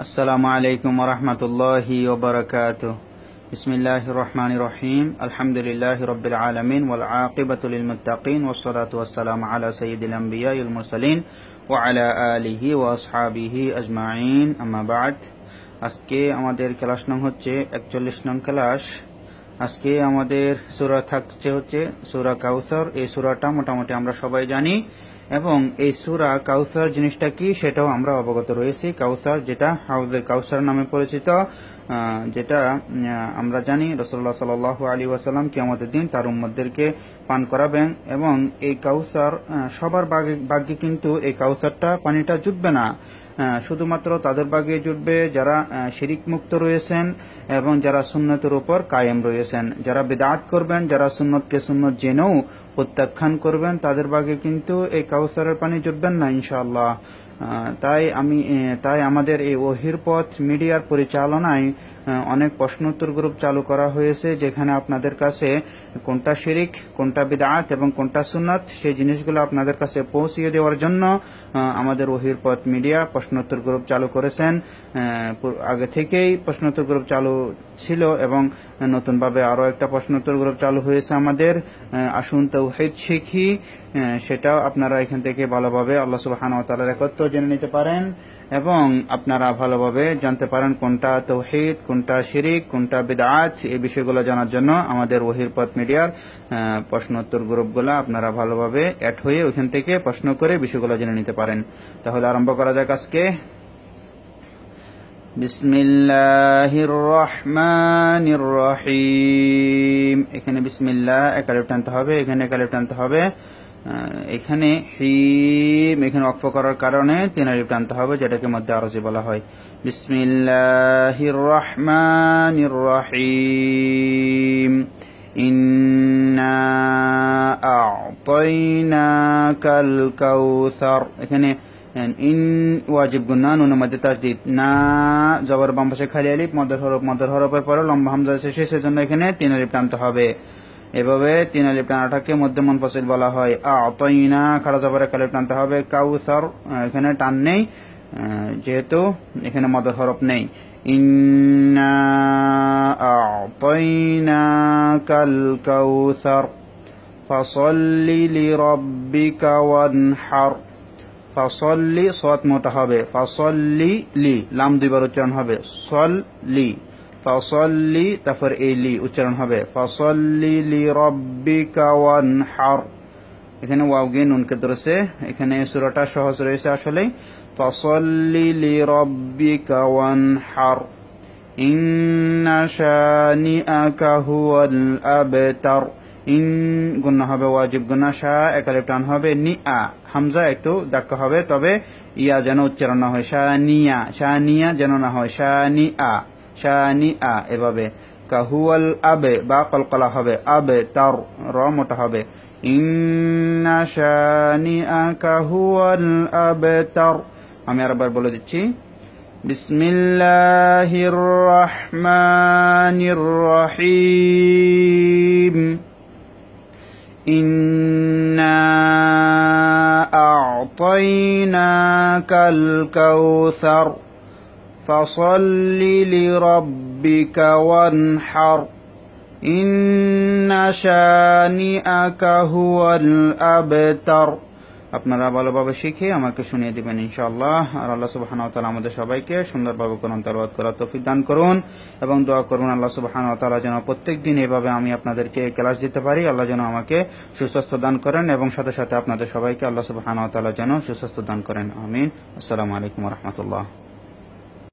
আসসালামু আলাইকুম ওয়া রাহমাতুল্লাহি ওয়া বারাকাতুহু। বিসমিল্লাহির রহমানির রহিম। আলহামদুলিল্লাহি রাব্বিল আলামিন ওয়াল আকিবাতু লিল মুত্তাকিন ওয়াস সালাতু ওয়াস সালামু আলা সাইয়্যিদিল আমবিয়া ওয়াল মুরসালিন ওয়া আলা আলিহি ওয়া আসহাবিহি আজমাইন, আম্মা বা'দ। আজকে আমাদের ক্লাস নং হচ্ছে 41 নং ক্লাস। আজকে আমাদের সূরা থাকছে হচ্ছে সূরা কাউসার। এই সূরাটা মোটামুটি আমরা সবাই জানি এবং এই সূরা কাউসার জিনিসটা কি সেটাও আমরা অবগত রয়েছি। কাউসার যেটা হাউজে কাউসার নামে পরিচিত, যেটা আমরা জানি রাসূলুল্লাহ সাল্লাল্লাহু আলাইহি ওয়াসাল্লাম কিয়ামতের দিন তার উম্মতদেরকে পান করাবেন এবং এই কাউসার সবার ভাগ্যে কিন্তু এই কাউসারটা পানিটা জুটবে না, শুধুমাত্র তাদের ভাগ্যে জুটবে যারা শিরিক মুক্ত রয়েছেন এবং যারা সুন্নতের উপর কায়েম রয়েছেন। যারা বিদআত করবেন, যারা সুন্নতকে সুন্নত জেনেও প্রত্যাখ্যান করবেন, তাদের ভাগ্যে কিন্তু এই কাউসারের পানি জুটবেন না ইনশাআল্লাহ। তাই আমাদের এই ওহির পথ মিডিয়ার পরিচালনায় অনেক প্রশ্নোত্তর গ্রুপ চালু করা হয়েছে, যেখানে আপনাদের কাছে কোনটা শিরিক, কোনটা বিদআত এবং কোনটা সুন্নাত সেই জিনিসগুলো আপনাদের কাছে পৌঁছিয়ে দেওয়ার জন্য আমাদের ওহির পথ মিডিয়া প্রশ্নোত্তর গ্রুপ চালু করেছেন। আগে থেকেই প্রশ্নোত্তর গ্রুপ চালু ছিল এবং নতুনভাবে আরো একটা প্রশ্নোত্তর গ্রুপ চালু হয়েছে আমাদের আসুন তাওহীদ শিখি। সেটাও আপনারা এখান থেকে ভালোভাবে আল্লাহ সুবহানাহু ওয়া তাআলার একত্ব জেনে নিতে পারেন এবং আপনারা ভালোভাবে জানতে পারেন কোনটা তাওহীদ, কোনটা শিরিক, কোনটা বিদআত। এই বিষয়গুলো জানার জন্য আমাদের ওহির পথ মিডিয়ার প্রশ্নোত্তর গ্রুপগুলো আপনারা ভালোভাবে অ্যাড হয়ে ওখান থেকে প্রশ্ন করে বিষয়গুলো জেনে নিতে পারেন। তাহলে আরম্ভ করা যাক আজকে। বিসমিল্লাহির রহমানির রহিম। এখানে বিসমিল্লাহ একালিফ টানতে হবে, এখানে একালিফ টানতে হবে, এখানে হিম এখানে ওয়াকফ করার কারণে 3 আলিফ টানতে হবে, যেটাকে মধ্যে আরজি বলা হয়। বিসমিল্লাহির রহমানির রহিম। ইন্না আ'তাইনাকাল কাউসার। এখানে ইন ওয়াজিব গুন্না, নুনের মধ্যে তাসদীদ, না জবর বাম পাশে খালি আলিফ, মদের হরফের পরে লম্বা হামজা শেষে, সেজন্য এখানে 3 আলিফ টানতে হবে। এভাবে 3 আলিফ টানাটাকে মধ্যে মুনফাসিল বলা হয়। আ'তাইনা খাড়া জবরে কালিফ টানতে হবে। কাউসার এখানে টান নেই, যেহেতু এখানে মদের হরফ নেই। ইন্না আ'তাইনাকাল কাউসার ফাসাল্লি লিরাব্বিকা ওয়ানহার। ফাসল্লি সৎ মোটা হবে, ফাসল্লি লি লাম দুইবার উচ্চারণ হবে, সল্লি ফাসল্লি তারপর এই লি উচ্চারণ হবে, ফাসল্লি লিরাব্বিকা ওয়ানহার। এখানে ওয়াও গিয়ে নুনকে ধরেছে, এখানে সূরাটা সহজ রয়েছে আসলে। ফাসল্লি লিরাব্বিকা ওয়ানহার ইন্না শানিআকা হুয়াল আবতার। ইন গুন্না হবে ওয়াজিব গুন্না, শাহ একালিফ টান হবে, নিআ হামজা একটু ধাক্কা হবে, তবে ইয়া যেন উচ্চারণ না হয়, শানিয়া যেন না হয়, শানিআ এভাবে। কাহুয়াল আবে বা কলকলা হবে, আবে তার র মোটা হবে। ইন্না শানিআকা হুয়াল আবতার। আমি আরেকবার বলে দিচ্ছি। বিসমিল্লাহির রহমানির রহিম। ইন্না আ'তাইনাকাল কাউসার ফাসাল্লি লিরাব্বিকা ওয়ানহার ইন্না শানিআকা হুয়াল আবতার। আপনারা ভালোভাবে শিখে আমাকে শুনিয়ে দিবেন ইনশাআল্লাহ। আর আল্লাহ সুবহানাহু ওয়া তাআলা আমাদের সবাইকে সুন্দরভাবে কোরআন তেলাওয়াত করার তৌফিক দান করুন এবং দোয়া করুন আল্লাহ সুবহানাহু ওয়া তাআলা যেন প্রত্যেকদিন এভাবে আমি আপনাদেরকে ক্লাস দিতে পারি। আল্লাহ যেন আমাকে সুস্বাস্থ্য দান করেন এবং সাথে সাথে আপনাদের সবাইকে আল্লাহ সুবহানাহু ওয়া তাআলা যেন সুস্বাস্থ্য দান করেন। আমিন। আসসালামু আলাইকুম ওয়া রাহমাতুল্লাহ।